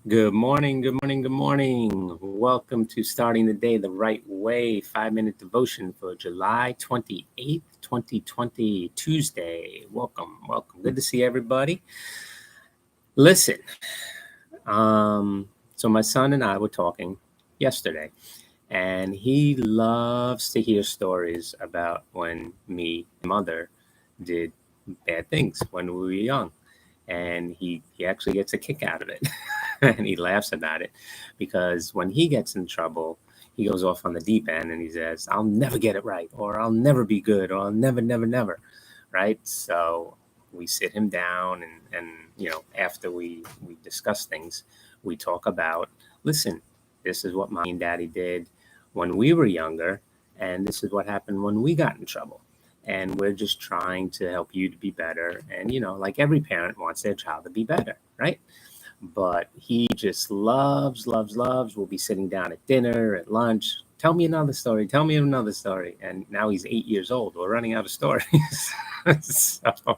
Good morning, good morning, good morning. Welcome to Starting the Day the Right Way, 5-minute devotion for July 28th, 2020, Tuesday. Welcome. Good to see everybody. Listen, so my son and I were talking yesterday, and he loves to hear stories about when me and mother did bad things when we were young. And he actually gets a kick out of it. And he laughs about it because when he gets in trouble, he goes off on the deep end and he says, I'll never get it right, or I'll never be good, or I'll never, right? So we sit him down and after we discuss things, we talk about, listen, this is what mommy and daddy did when we were younger, and this is what happened when we got in trouble. And we're just trying to help you to be better. And, like every parent wants their child to be better, right? But he just loves. We'll be sitting down at dinner, at lunch. Tell me another story. Tell me another story. And now he's 8 years old. We're running out of stories. So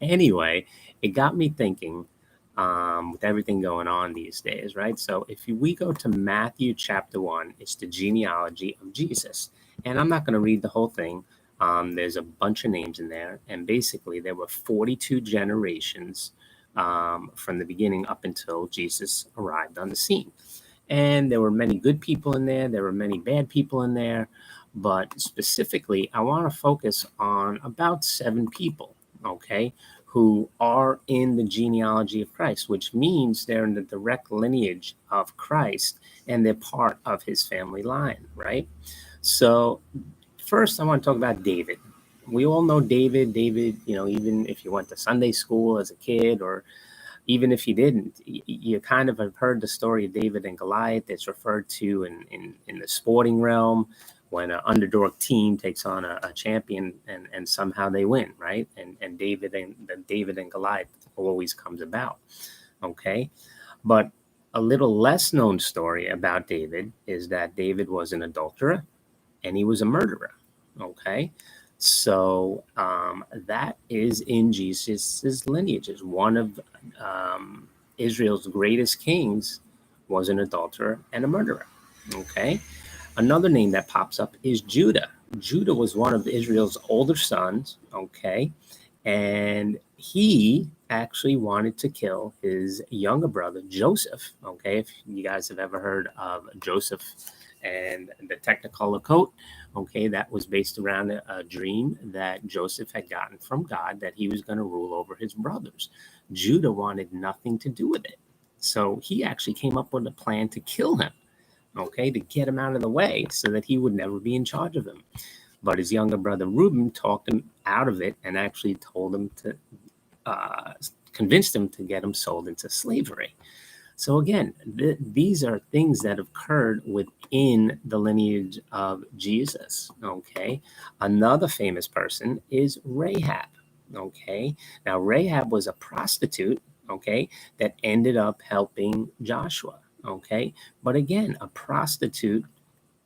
anyway, it got me thinking with everything going on these days, right? So if we go to Matthew chapter 1, it's the genealogy of Jesus. And I'm not going to read the whole thing. There's a bunch of names in there. And basically, there were 42 generations from the beginning up until Jesus arrived on the scene. And there were many good people in there. There were many bad people in there. But specifically, I want to focus on about 7 people, okay, who are in the genealogy of Christ, which means they're in the direct lineage of Christ and they're part of his family line, right? So first, I want to talk about David. We all know David. David, even if you went to Sunday school as a kid, or even if you didn't, you kind of have heard the story of David and Goliath. It's referred to in the sporting realm when an underdog team takes on a champion and somehow they win, right? And David and Goliath always comes about, okay? But a little less known story about David is that David was an adulterer and he was a murderer, okay? So that is in Jesus's lineages. One of Israel's greatest kings was an adulterer and a murderer, okay? Another name that pops up is Judah. Judah was one of Israel's older sons, okay? And he actually wanted to kill his younger brother, Joseph, okay? If you guys have ever heard of Joseph and the Technicolor coat, okay, that was based around a dream that Joseph had gotten from God that he was going to rule over his brothers. Judah wanted nothing to do with it. So he actually came up with a plan to kill him, okay, to get him out of the way so that he would never be in charge of him. But his younger brother Reuben talked him out of it and actually told him to, convinced him to get him sold into slavery. So again, these are things that occurred within the lineage of Jesus, okay? Another famous person is Rahab, okay? Now, Rahab was a prostitute, okay, that ended up helping Joshua, okay? But again, a prostitute,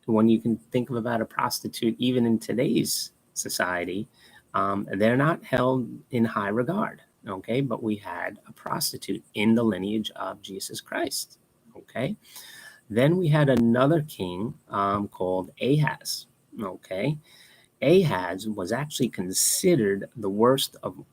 when you can think about a prostitute, even in today's society, they're not held in high regard. Okay, but we had a prostitute in the lineage of Jesus Christ. Okay, then we had another king called Ahaz. Okay, Ahaz was actually considered the worst of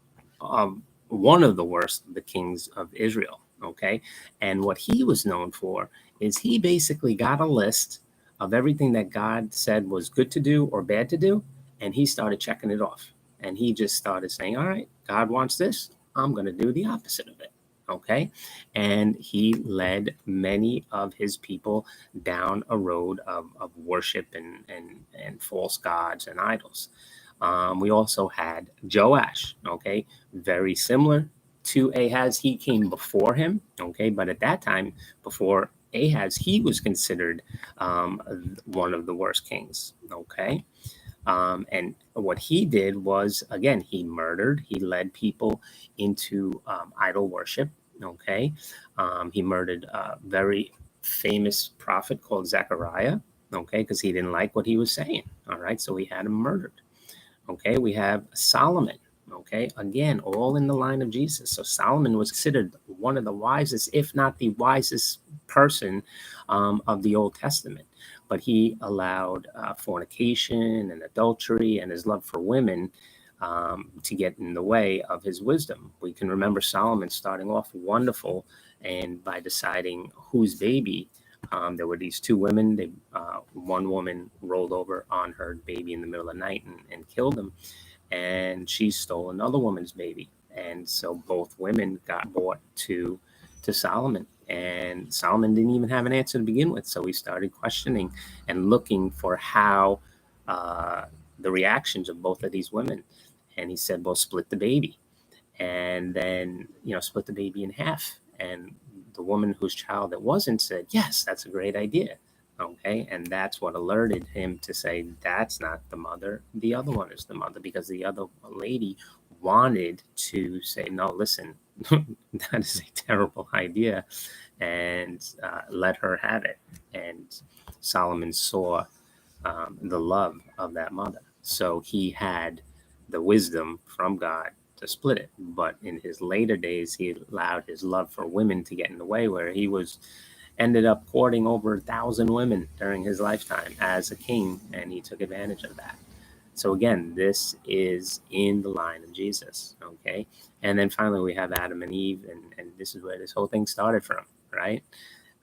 one of the worst of the kings of Israel. Okay, and what he was known for is he basically got a list of everything that God said was good to do or bad to do, and he started checking it off. And he just started saying, all right, God wants this, I'm going to do the opposite of it. Okay. And he led many of his people down a road of worship and false gods and idols. We also had Joash. Okay. Very similar to Ahaz. He came before him. Okay. But at that time, before Ahaz, he was considered one of the worst kings. Okay. And what he did was, again, he murdered, he led people into idol worship. Okay. He murdered a very famous prophet called Zechariah. Okay. Because he didn't like what he was saying. All right. So he had him murdered. Okay. We have Salmon. Okay, again, all in the line of Jesus. So Solomon was considered one of the wisest, if not the wisest person of the Old Testament. But he allowed fornication and adultery and his love for women to get in the way of his wisdom. We can remember Solomon starting off wonderful, and by deciding whose baby, there were these two women. One woman rolled over on her baby in the middle of the night and killed him, and she stole another woman's baby. And so both women got brought to Solomon, and Solomon didn't even have an answer to begin with. So he started questioning and looking for how the reactions of both of these women. And he said, well, split the baby, and then, split the baby in half. And the woman whose child it wasn't said, yes, that's a great idea. Okay, and that's what alerted him to say, that's not the mother, the other one is the mother, because the other lady wanted to say, no, listen, that is a terrible idea, and let her have it. And Solomon saw the love of that mother. So he had the wisdom from God to split it. But in his later days, he allowed his love for women to get in the way, where he ended up courting over 1,000 women during his lifetime as a king, and he took advantage of that. So again, this is in the line of Jesus, okay? And then finally we have Adam and Eve, and this is where this whole thing started from, right?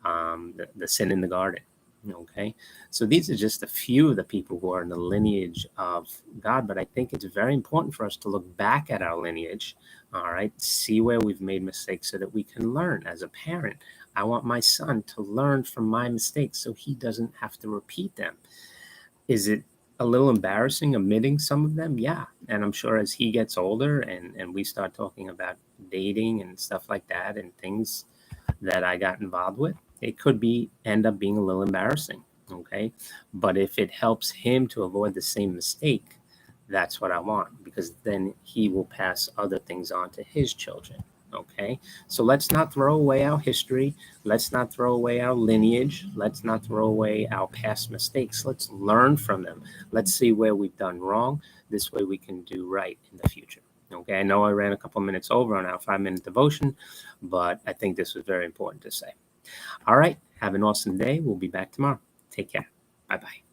The sin in the garden, okay? So these are just a few of the people who are in the lineage of God, but I think it's very important for us to look back at our lineage, all right? See where we've made mistakes so that we can learn. As a parent, I want my son to learn from my mistakes so he doesn't have to repeat them. Is it a little embarrassing admitting some of them? Yeah. And I'm sure as he gets older and we start talking about dating and stuff like that and things that I got involved with, it could end up being a little embarrassing. Okay. But if it helps him to avoid the same mistake, that's what I want, because then he will pass other things on to his children. Okay, so let's not throw away our history. Let's not throw away our lineage. Let's not throw away our past mistakes. Let's learn from them. Let's see where we've done wrong. This way we can do right in the future. Okay, I know I ran a couple minutes over on our 5-minute devotion, but I think this was very important to say. All right, have an awesome day. We'll be back tomorrow. Take care. Bye-bye.